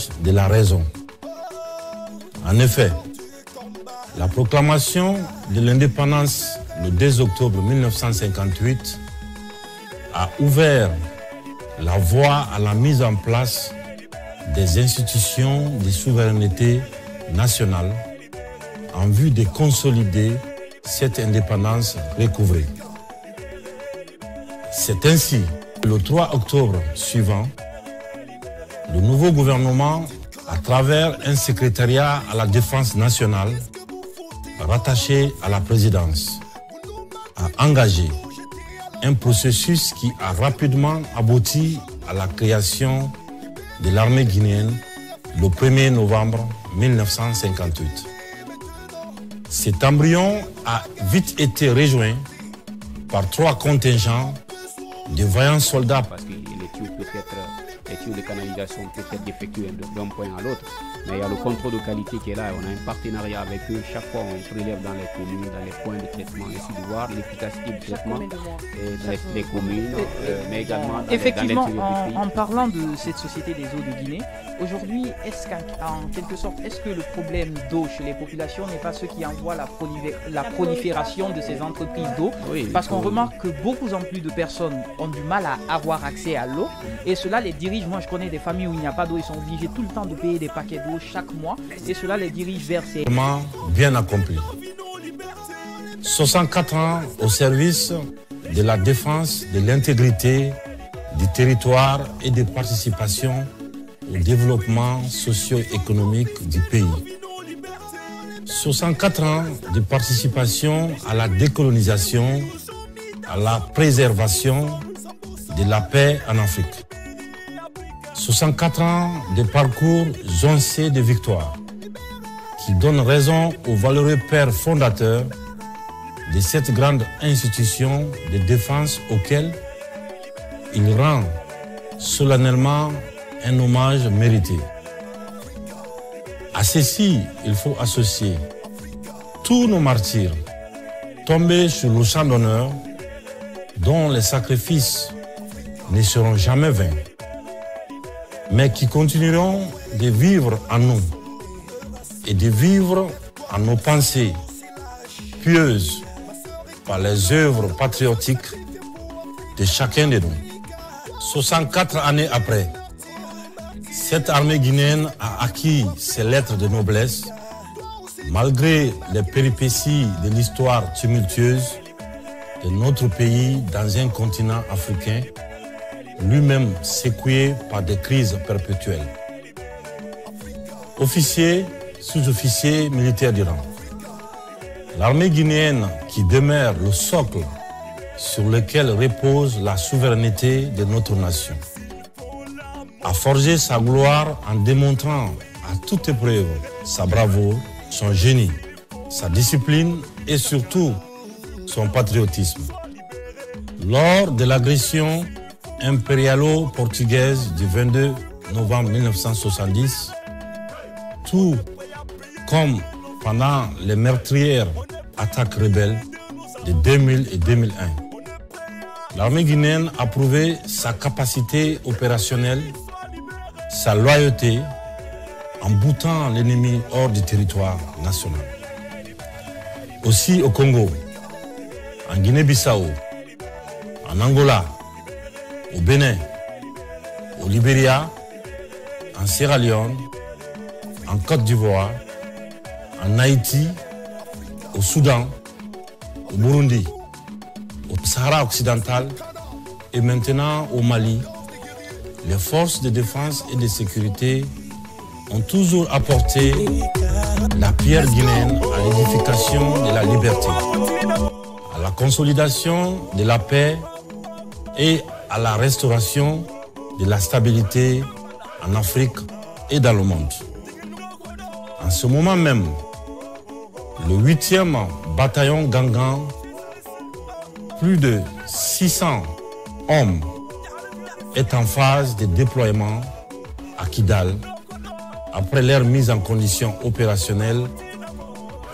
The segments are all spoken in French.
l'âge de la raison. En effet, la proclamation de l'indépendance le 2 octobre 1958 a ouvert la voie à la mise en place des institutions de souveraineté nationale en vue de consolider cette indépendance recouvrée. C'est ainsi que le 3 octobre suivant, le nouveau gouvernement, à travers un secrétariat à la défense nationale rattaché à la présidence, a engagé un processus qui a rapidement abouti à la création de l'armée guinéenne le 1er novembre 1958. Cet embryon a vite été rejoint par 3 contingents de vaillants soldats. Parce que les tuyaux de canalisation peuvent être effectués d'un point à l'autre, mais il y a le contrôle de qualité qui est là. On a un partenariat avec eux. Chaque fois, on prélève dans les communes, dans les points de traitement, ainsi de voir l'efficacité du traitement dans les communes, mais également effectivement, dans les tuyaux. en parlant de cette société des eaux de Guinée, aujourd'hui, est-ce qu'en quelque sorte, est-ce que le problème d'eau chez les populations n'est pas ce qui envoie la prolifération de ces entreprises d'eau? Oui, parce qu'on remarque que beaucoup en plus de personnes ont du mal à avoir accès à l'eau, et cela les dirige. Moi, je connais des familles où il n'y a pas d'eau, ils sont obligés tout le temps de payer des paquets d'eau chaque mois, et cela les dirige vers ces... Bien accompli. 64 ans au service de la défense de l'intégrité du territoire et de participation au développement socio-économique du pays. 64 ans de participation à la décolonisation, à la préservation de la paix en Afrique. 64 ans de parcours joncé de victoires qui donnent raison aux valeureux pères fondateurs de cette grande institution de défense auquel il rend solennellement un hommage mérité. À ceci, il faut associer tous nos martyrs tombés sur le champ d'honneur dont les sacrifices ne seront jamais vains, mais qui continueront de vivre en nous et de vivre en nos pensées pieuses par les œuvres patriotiques de chacun de nous. 64 années après, cette armée guinéenne a acquis ses lettres de noblesse malgré les péripéties de l'histoire tumultueuse de notre pays dans un continent africain lui-même secoué par des crises perpétuelles. Officiers, sous-officiers, militaires du rang. L'armée guinéenne, qui demeure le socle sur lequel repose la souveraineté de notre nation, a forgé sa gloire en démontrant à toute épreuve sa bravoure, son génie, sa discipline et surtout son patriotisme. Lors de l'agression impérialo-portugaise du 22 novembre 1970, tout comme pendant les meurtrières attaques rebelles de 2000 et 2001. L'armée guinéenne a prouvé sa capacité opérationnelle, sa loyauté en boutant l'ennemi hors du territoire national. Aussi au Congo, en Guinée-Bissau, en Angola, au Bénin, au Libéria, en Sierra Leone, en Côte d'Ivoire, en Haïti, au Soudan, au Burundi, au Sahara occidental et maintenant au Mali, les forces de défense et de sécurité ont toujours apporté la pierre guinéenne à l'édification de la liberté, à la consolidation de la paix et à la restauration de la stabilité en Afrique et dans le monde. En ce moment même, le 8e bataillon Gangan, plus de 600 hommes, est en phase de déploiement à Kidal après leur mise en condition opérationnelle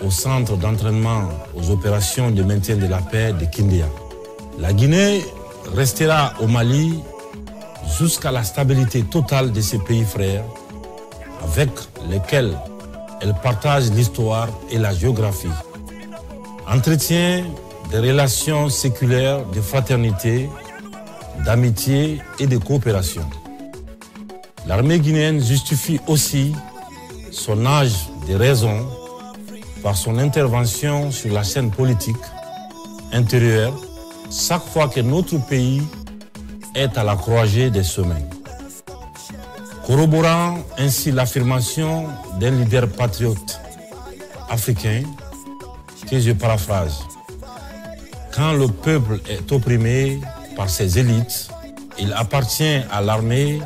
au centre d'entraînement aux opérations de maintien de la paix de Kindia. La Guinée restera au Mali jusqu'à la stabilité totale de ses pays frères avec lesquels elle partage l'histoire et la géographie, entretient des relations séculaires de fraternité, d'amitié et de coopération. L'armée guinéenne justifie aussi son âge de raison par son intervention sur la scène politique intérieure chaque fois que notre pays est à la croisée des chemins. Corroborant ainsi l'affirmation d'un leader patriote africain que je paraphrase. Quand le peuple est opprimé par ses élites, il appartient à l'armée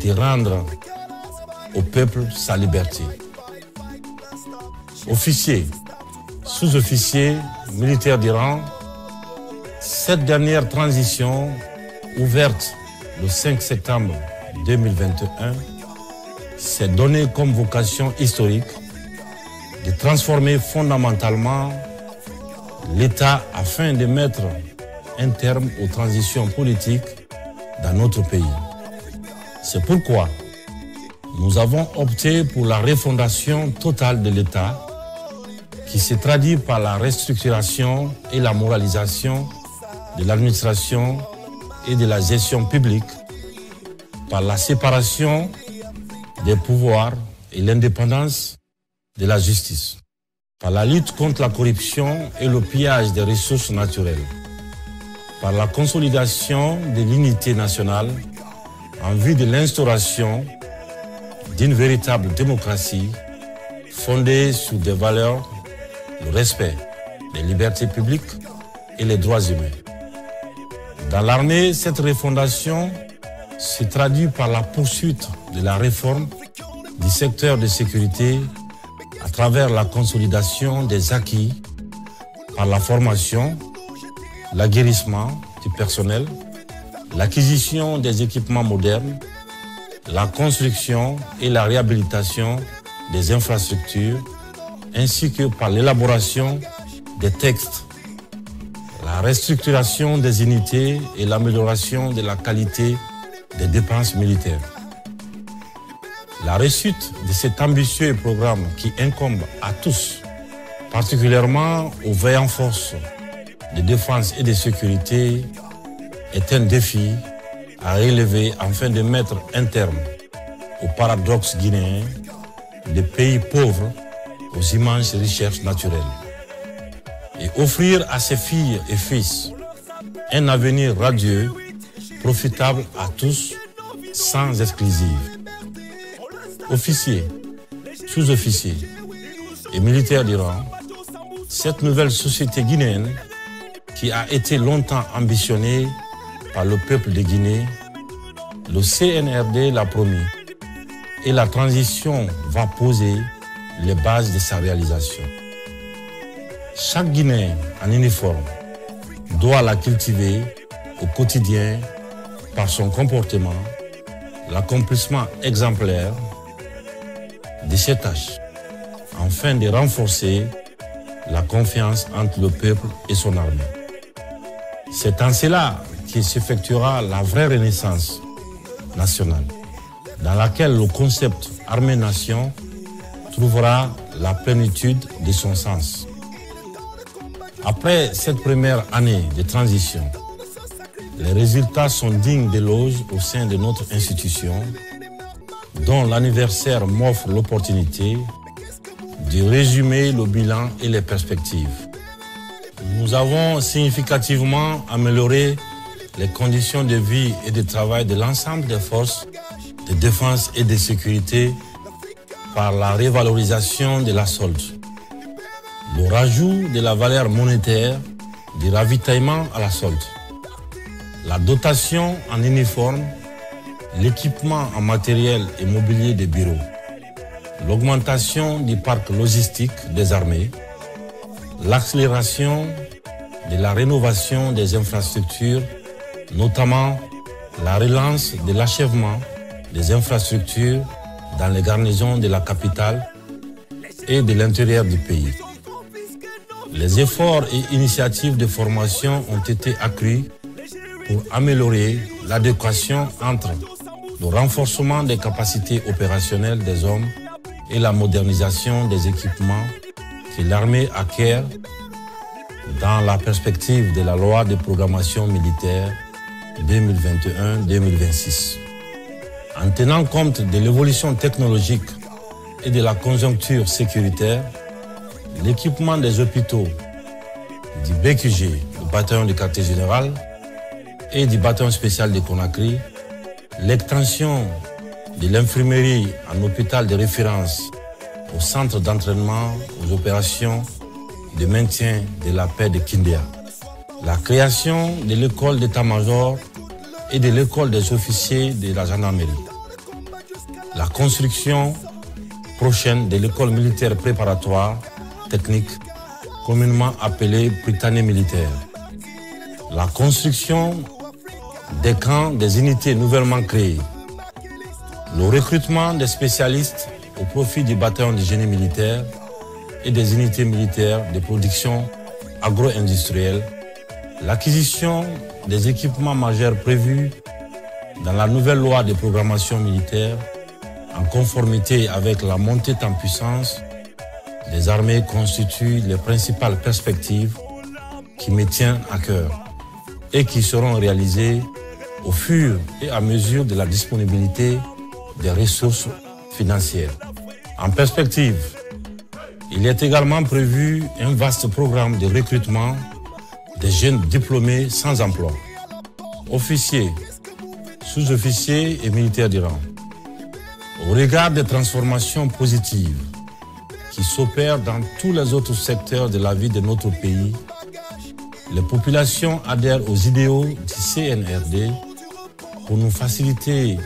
de rendre au peuple sa liberté. Officiers, sous-officiers, militaires du rang, cette dernière transition, ouverte le 5 septembre 2021, s'est donnée comme vocation historique de transformer fondamentalement l'État afin de mettre un terme aux transitions politiques dans notre pays. C'est pourquoi nous avons opté pour la refondation totale de l'État qui se traduit par la restructuration et la moralisation de l'administration et de la gestion publique, par la séparation des pouvoirs et l'indépendance de la justice, par la lutte contre la corruption et le pillage des ressources naturelles, par la consolidation de l'unité nationale en vue de l'instauration d'une véritable démocratie fondée sur des valeurs, le respect des libertés publiques et les droits humains. Dans l'armée, cette refondation se traduit par la poursuite de la réforme du secteur de sécurité à travers la consolidation des acquis par la formation, l'aguerrissement du personnel, l'acquisition des équipements modernes, la construction et la réhabilitation des infrastructures, ainsi que par l'élaboration des textes, la restructuration des unités et l'amélioration de la qualité des dépenses militaires. La réussite de cet ambitieux programme qui incombe à tous, particulièrement aux veillants forces de défense et de sécurité, est un défi à relever afin de mettre un terme au paradoxe guinéen des pays pauvres aux immenses richesses naturelles et offrir à ses filles et fils un avenir radieux, profitable à tous, sans exclusive. Officiers, sous-officiers et militaires du rang, cette nouvelle société guinéenne qui a été longtemps ambitionnée par le peuple de Guinée, le CNRD l'a promis et la transition va poser les bases de sa réalisation. Chaque Guinéen en uniforme doit la cultiver au quotidien par son comportement, l'accomplissement exemplaire de ses tâches, afin de renforcer la confiance entre le peuple et son armée. C'est en cela que s'effectuera la vraie renaissance nationale, dans laquelle le concept armée-nation trouvera la plénitude de son sens. Après cette première année de transition, les résultats sont dignes d'éloge au sein de notre institution, dont l'anniversaire m'offre l'opportunité de résumer le bilan et les perspectives. Nous avons significativement amélioré les conditions de vie et de travail de l'ensemble des forces de défense et de sécurité par la revalorisation de la solde, le rajout de la valeur monétaire du ravitaillement à la solde, la dotation en uniforme, l'équipement en matériel et mobilier des bureaux, l'augmentation du parc logistique des armées, l'accélération de la rénovation des infrastructures, notamment la relance de l'achèvement des infrastructures dans les garnisons de la capitale et de l'intérieur du pays. Les efforts et initiatives de formation ont été accrus pour améliorer l'adéquation entre le renforcement des capacités opérationnelles des hommes et la modernisation des équipements que l'armée acquiert dans la perspective de la loi de programmation militaire 2021-2026. En tenant compte de l'évolution technologique et de la conjoncture sécuritaire, l'équipement des hôpitaux du BQG, le bataillon du quartier général, et du bataillon spécial de Conakry, l'extension de l'infirmerie en hôpital de référence au centre d'entraînement aux opérations de maintien de la paix de Kindéa, la création de l'école d'état-major et de l'école des officiers de la gendarmerie, la construction prochaine de l'école militaire préparatoire technique, communément appelée Britannique militaire, la construction des camps des unités nouvellement créées, le recrutement des spécialistes au profit du bataillon du génie militaire et des unités militaires de production agro-industrielle, l'acquisition des équipements majeurs prévus dans la nouvelle loi de programmation militaire en conformité avec la montée en puissance des armées constituent les principales perspectives qui me tiennent à cœur et qui seront réalisées au fur et à mesure de la disponibilité des ressources financières. En perspective, il est également prévu un vaste programme de recrutement des jeunes diplômés sans emploi, officiers, sous-officiers et militaires du rang. Au regard des transformations positives qui s'opèrent dans tous les autres secteurs de la vie de notre pays, les populations adhèrent aux idéaux du CNRD pour nous faciliter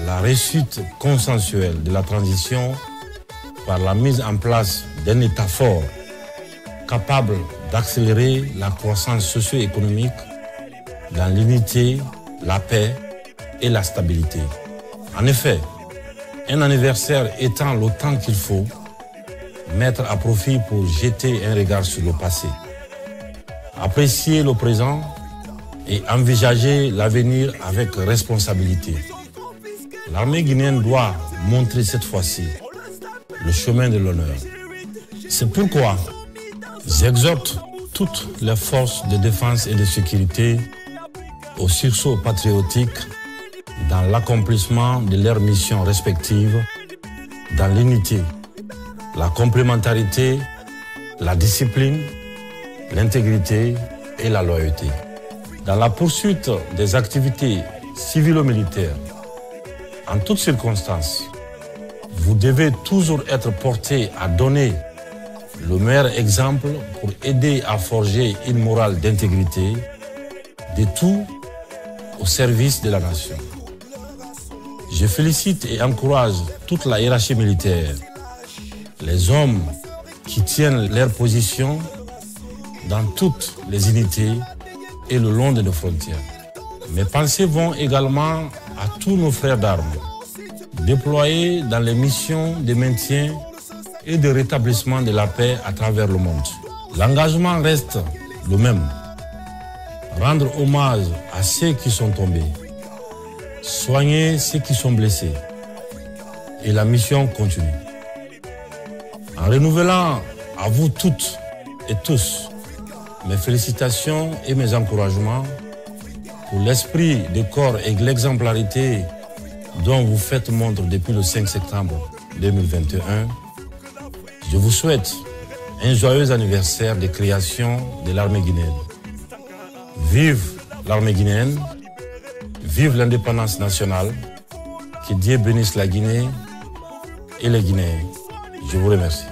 la réussite consensuelle de la transition par la mise en place d'un État fort, capable d'accélérer la croissance socio-économique dans l'unité, la paix et la stabilité. En effet, un anniversaire étant le temps qu'il faut mettre à profit pour jeter un regard sur le passé, apprécier le présent et envisager l'avenir avec responsabilité. L'armée guinéenne doit montrer cette fois-ci le chemin de l'honneur. C'est pourquoi j'exhorte toutes les forces de défense et de sécurité au sursaut patriotique dans l'accomplissement de leurs missions respectives, dans l'unité, la complémentarité, la discipline, l'intégrité et la loyauté. Dans la poursuite des activités civilo-militaires, en toutes circonstances, vous devez toujours être porté à donner le meilleur exemple pour aider à forger une morale d'intégrité, de tout au service de la nation. Je félicite et encourage toute la hiérarchie militaire, les hommes qui tiennent leur position dans toutes les unités et le long de nos frontières. Mes pensées vont également à tous nos frères d'armes, déployés dans les missions de maintien et de rétablissement de la paix à travers le monde. L'engagement reste le même. Rendre hommage à ceux qui sont tombés, soigner ceux qui sont blessés. Et la mission continue. En renouvelant à vous toutes et tous mes félicitations et mes encouragements pour l'esprit de corps et l'exemplarité dont vous faites montre depuis le 5 septembre 2021, je vous souhaite un joyeux anniversaire de création de l'armée guinéenne. Vive l'armée guinéenne, vive l'indépendance nationale, que Dieu bénisse la Guinée et les Guinéens. Je vous remercie.